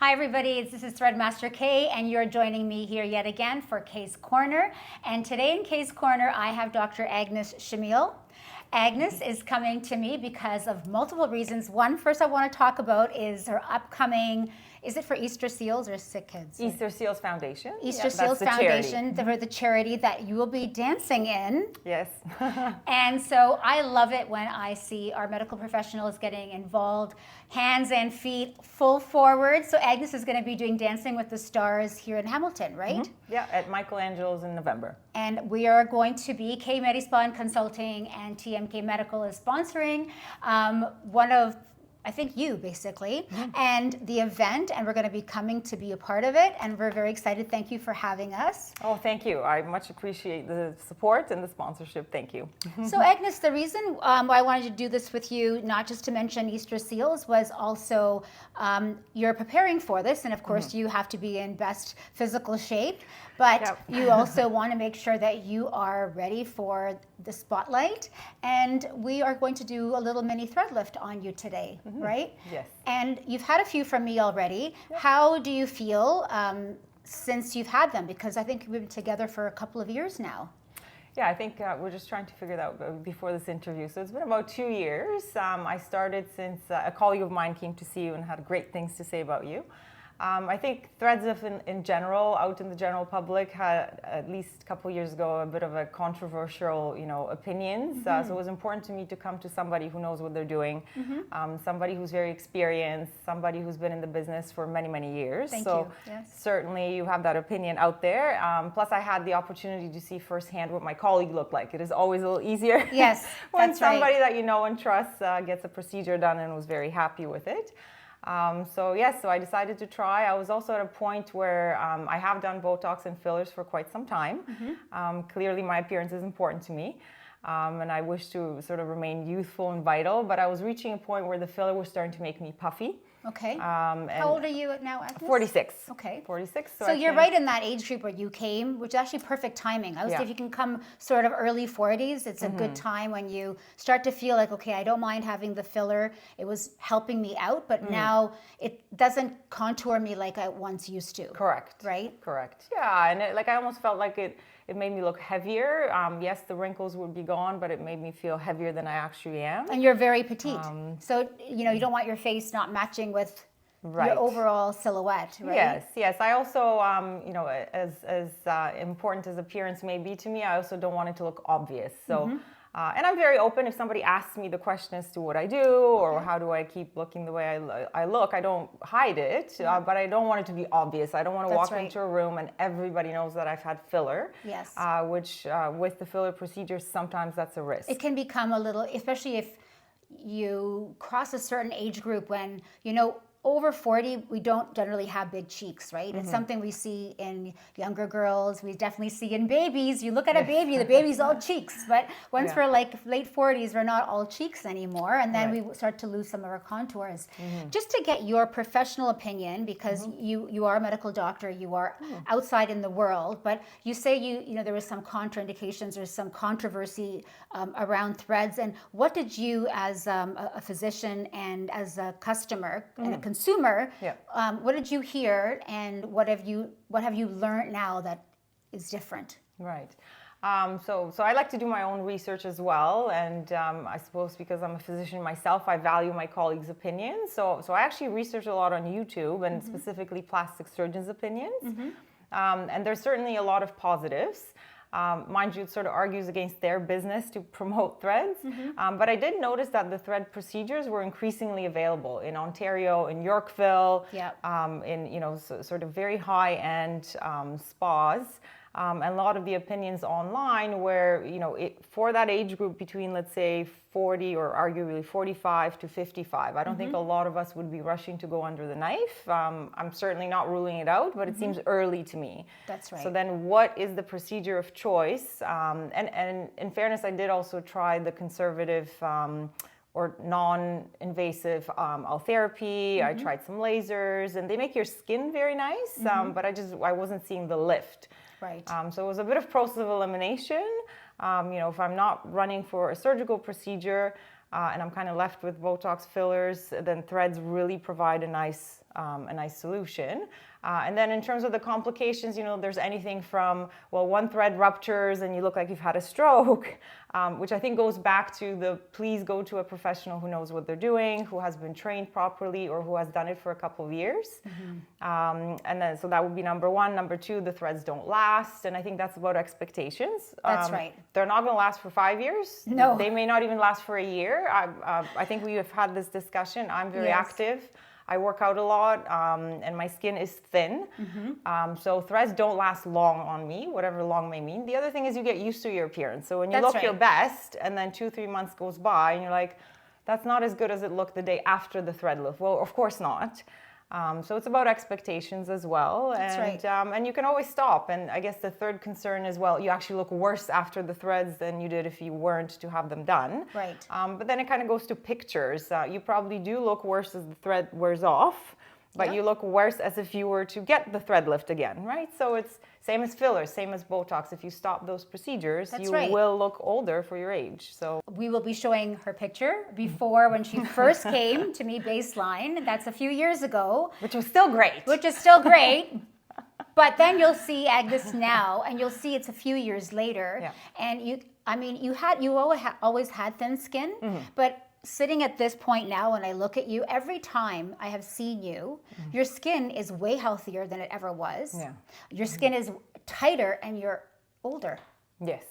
Hi everybody, this is Threadmaster Kay and you're joining me here yet again for Kay's Corner. And today in Kay's Corner I have Dr. Agnes Shamil. Agnes is coming to me because of multiple reasons. One, first I want to talk about is her upcoming, is it for Easter Seals or Sick Kids? Easter Seals Foundation. Easter Seals Foundation, for the charity that you will be dancing in. Yes. And so I love it when I see our medical professionals getting involved, hands and feet full forward. So Agnes is going to be doing Dancing with the Stars here in Hamilton, right? Mm-hmm. Yeah, at Michelangelo's in November. And we are going to be, K Medispa and Consulting and TMK Medical is sponsoring one of, I think you basically, and the event, and we're going to be coming to be a part of it, and we're very excited. Thank you for having us. Oh, thank you. I much appreciate the support and the sponsorship. Thank you. So Agnes, the reason why I wanted to do this with you, not just to mention Easter Seals, was also you're preparing for this, and of course you have to be in best physical shape, but you also want to make sure that you are ready for the spotlight, and we are going to do a little mini thread lift on you today, right? Yes. And you've had a few from me already. How do you feel since you've had them? Because I think we've been together for a couple of years now. Yeah, I think we're just trying to figure that out before this interview. So it's been about 2 years. I started since a colleague of mine came to see you and had great things to say about you. I think threads in general, out in the general public, had at least a couple of years ago a bit of a controversial, opinions. So it was important to me to come to somebody who knows what they're doing, somebody who's very experienced, somebody who's been in the business for many, many years. Thank so you. Yes. Certainly you have that opinion out there. Plus I had the opportunity to see firsthand what my colleague looked like. It is always a little easier yes, when that's somebody right. that you know and trust gets a procedure done and was very happy with it. So I decided to try. I was also at a point where I have done Botox and fillers for quite some time. Clearly my appearance is important to me. And I wish to sort of remain youthful and vital, but I was reaching a point where the filler was starting to make me puffy. Okay. How old are you now, Agnes? 46. Okay. 46. So you're right in that age group where you came, which is actually perfect timing. I would say if you can come sort of early 40s, it's a good time when you start to feel like, okay, I don't mind having the filler. It was helping me out, but now it doesn't contour me like I once used to. Correct. Right? Correct. Yeah, and I almost felt like it made me look heavier. Yes, the wrinkles would be gone, but it made me feel heavier than I actually am. And you're very petite. So, you don't want your face not matching with your overall silhouette, right? Yes. I also, as important as appearance may be to me, I also don't want it to look obvious. So, and I'm very open. If somebody asks me the question as to what I do or how do I keep looking the way I look, I don't hide it, but I don't want it to be obvious. I don't want to walk into a room and everybody knows that I've had filler, which with the filler procedures, sometimes that's a risk. It can become a little, especially if you cross a certain age group when, over 40, we don't generally have big cheeks, right? It's something we see in younger girls. We definitely see in babies. You look at a baby, the baby's all cheeks. But once we're like late 40s, we're not all cheeks anymore. And then we start to lose some of our contours. Just to get your professional opinion, because you are a medical doctor, you are outside in the world, but you say there was some contraindications or some controversy around threads. And what did you, as a physician and as a customer and a consumer, what did you hear, and what have you learned now that is different? Right. So I like to do my own research as well, and I suppose because I'm a physician myself, I value my colleagues' opinions. So I actually research a lot on YouTube, and specifically plastic surgeons' opinions. And there's certainly a lot of positives. Mind you, it sort of argues against their business to promote threads. But I did notice that the thread procedures were increasingly available in Ontario, in Yorkville, in sort of very high-end spas. And a lot of the opinions online where, for that age group between, let's say, 40 or arguably 45 to 55, I don't think a lot of us would be rushing to go under the knife. I'm certainly not ruling it out, but it seems early to me. That's right. So then what is the procedure of choice? And in fairness, I did also try the conservative or non-invasive therapy. I tried some lasers, and they make your skin very nice, but I wasn't seeing the lift. Right. So it was a bit of process of elimination. If I'm not running for a surgical procedure and I'm kind of left with Botox fillers, then threads really provide a nice a nice solution. And then in terms of the complications, there's anything from, well, one thread ruptures and you look like you've had a stroke, which I think goes back to please go to a professional who knows what they're doing, who has been trained properly, or who has done it for a couple of years. And then, so that would be number one. Number two, the threads don't last. And I think that's about expectations. That's right. They're not going to last for 5 years. No. They may not even last for a year. I think we have had this discussion. I'm very active. I work out a lot, and my skin is thin. So threads don't last long on me, whatever long may mean. The other thing is you get used to your appearance. So when you look your best, and then 2-3 months goes by, and you're like, that's not as good as it looked the day after the thread lift. Well, of course not. So it's about expectations as well. And you can always stop. And I guess the third concern is, well, you actually look worse after the threads than you did if you weren't to have them done. Right. But then it kind of goes to pictures. You probably do look worse as the thread wears off, but you look worse as if you were to get the thread lift again, right? So it's same as fillers, same as Botox. If you stop those procedures, you will look older for your age. So we will be showing her picture before when she first came to me baseline. That's a few years ago. Which was still great. Which is still great. But then you'll see Agnes now, and you'll see it's a few years later. Yeah. And you always had thin skin, but sitting at this point now, when I look at you, every time I have seen you, your skin is way healthier than it ever was. Yeah. Your skin is tighter and you're older. Yes.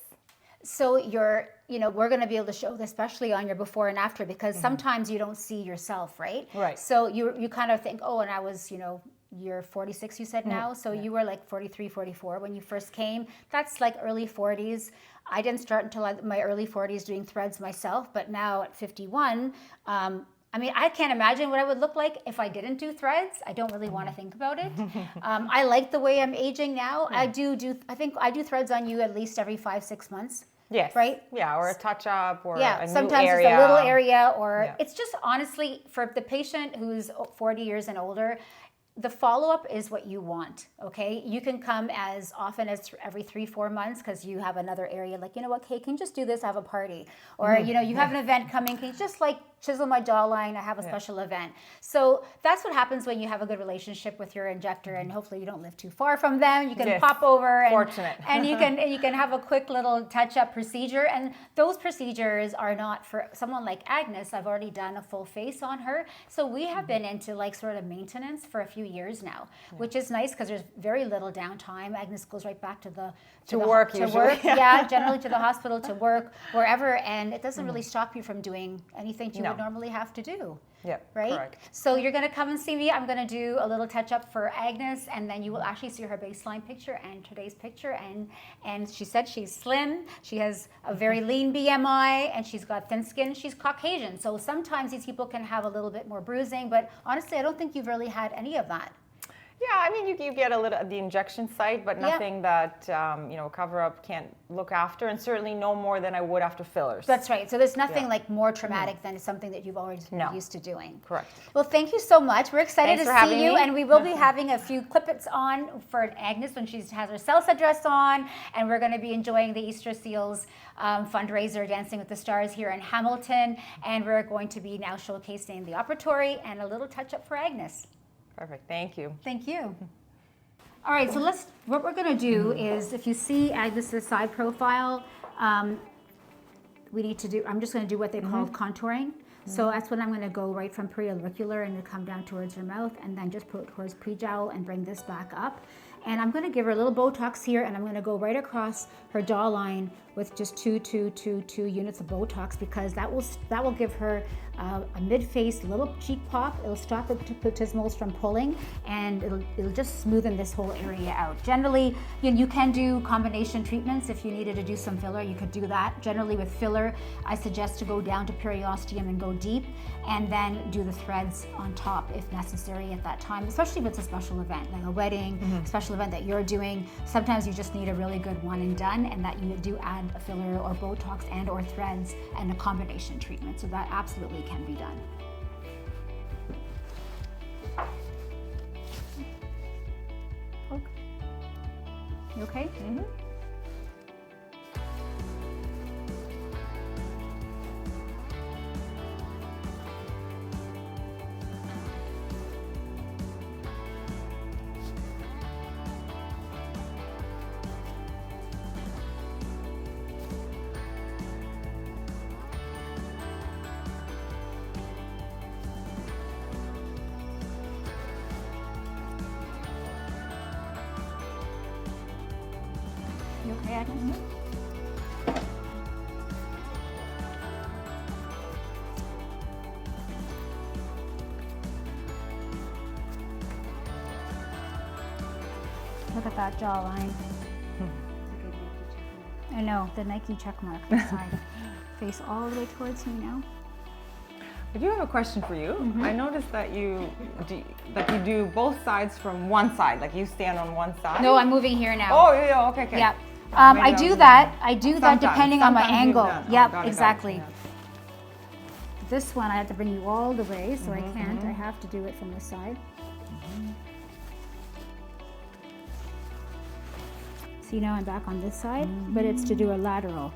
So we're going to be able to show this, especially on your before and after, because sometimes you don't see yourself, right? Right. So you kind of think, oh, and I was, you're 46, you said now. So you were like 43, 44 when you first came. That's like early 40s. I didn't start until my early 40s doing threads myself, but now at 51, I can't imagine what I would look like if I didn't do threads. I don't really want to think about it. I like the way I'm aging now. I think I do threads on you at least every 5-6 months. Yes. Right? Yeah, or a touch-up or a sometimes new area. It's a little area, or it's just honestly, for the patient who's 40 years and older, the follow-up is what you want, okay? You can come as often as every 3-4 months because you have another area, like, you know what, Kate, can you just do this? I have a party. Or, you have an event coming, can you just chisel my jawline? I have a special event. So that's what happens when you have a good relationship with your injector, and hopefully you don't live too far from them. You can pop over and you can have a quick little touch-up procedure. And those procedures are not for someone like Agnes. I've already done a full face on her. So we have been into sort of maintenance for a few years now, which is nice because there's very little downtime. Agnes goes right back to work usually. Generally to the hospital, to work, wherever, and it doesn't really stop you from doing anything you would normally have to do. Yeah, right? Correct. So you're going to come and see me. I'm going to do a little touch-up for Agnes, and then you will actually see her baseline picture and today's picture. And she said she's slim. She has a very lean BMI, and she's got thin skin. She's Caucasian. So sometimes these people can have a little bit more bruising, but honestly, I don't think you've really had any of that. Yeah, you get a little at the injection site, but nothing that cover-up can't look after, and certainly no more than I would after fillers. That's right. So there's nothing more traumatic than something that you've already been used to doing. Correct. Well, thank you so much. We're excited Thanks to for see having you, me. and we will be having a few clippets on for Agnes when she has her salsa dress on, and we're going to be enjoying the Easter Seals fundraiser, Dancing with the Stars, here in Hamilton, and we're going to be now showcasing the operatory and a little touch-up for Agnes. Perfect. Thank you. Thank you. All right, so what we're going to do is, if you see Agnes's side profile, I'm just going to do what they call contouring. So that's when I'm going to go right from preauricular and come down towards her mouth, and then just put towards pre-jowl and bring this back up. And I'm going to give her a little Botox here, and I'm going to go right across her jawline with just two units of Botox, because that will give her a mid-face little cheek pop. It'll stop the platismals from pulling, and it'll just smoothen this whole area out. Generally, you can do combination treatments. If you needed to do some filler, you could do that. Generally with filler, I suggest to go down to periosteum and go deep, and then do the threads on top if necessary at that time, especially if it's a special event, like a wedding, special event that you're doing. Sometimes you just need a really good one and done, and that you do add a filler or Botox and or threads and a combination treatment. So that absolutely can be done. You okay? Mm-hmm. Agnes? Look at that jawline. I know, the Nike check mark on the side. Face all the way towards me now. I do have a question for you. I noticed that you do both sides from one side, like you stand on one side. No, I'm moving here now. Oh, yeah, okay, okay. Yeah. Maybe I do that. I do that Sometimes- depending on my sometimes you've angle. done. Oh, Yep, got it, exactly. yeah. This one I have to bring you all the way, so I can't. I have to do it from this side. See, now I'm back on this side, but it's to do a lateral.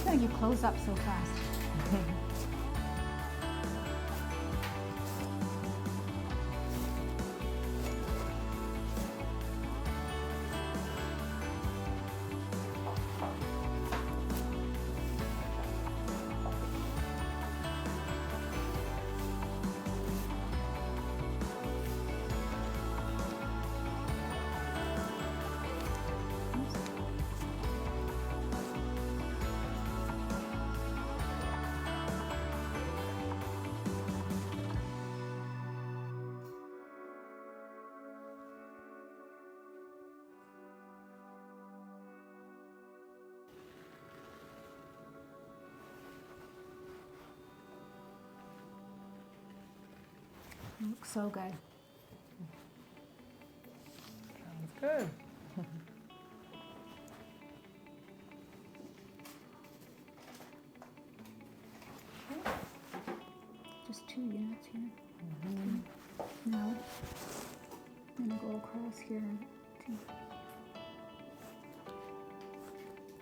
How do you close up so fast? Looks so good. Sounds good. Just 2 units here. No. I'm gonna go across here.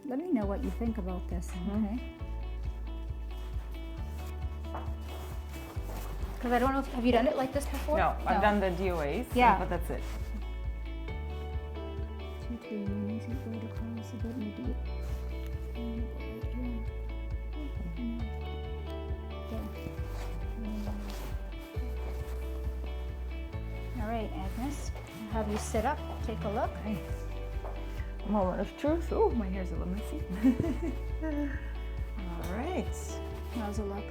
Let me know what you think about this, okay? Because I don't know, have you done it like this before? No, I've done the DOAs, Yeah. but that's it. 2, 3 units, right across a bit, maybe. All right, Agnes, I'll have you sit up, take a look. Okay. Moment of truth. Oh, my hair's a little messy. All right. How's it look?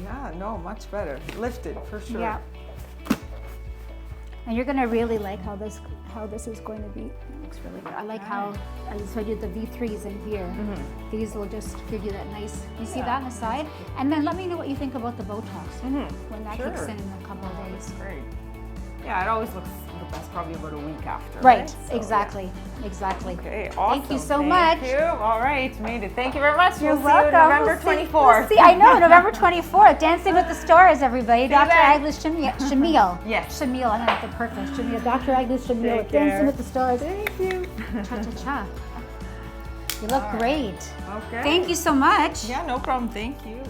Yeah, no, much better. Lifted for sure. Yeah. And you're gonna really like how this is going to be. It looks really good. I like how I showed you the V3s in here. These will just give you that nice. You see that on the side? And then let me know what you think about the Botox when that kicks Sure. in a couple of days. Great. Yeah, it always looks the best probably about a week after. Right. So, exactly. Exactly. Okay, awesome. Thank you so much. Thank you. All right, made it. Thank you very much. You're we'll welcome. see you November We'll see- 24th. See, I know, November 24th. Dancing with the Stars, everybody. Dr. then. Agnes Shamil. Yes. Shamil, I'm gonna have to perfect. Shamil. Dr. Agnes Shamil. Take Dancing care. with the Stars. Thank you. Cha-cha-cha. You look great. Okay. Thank you so much. Yeah, no problem. Thank you.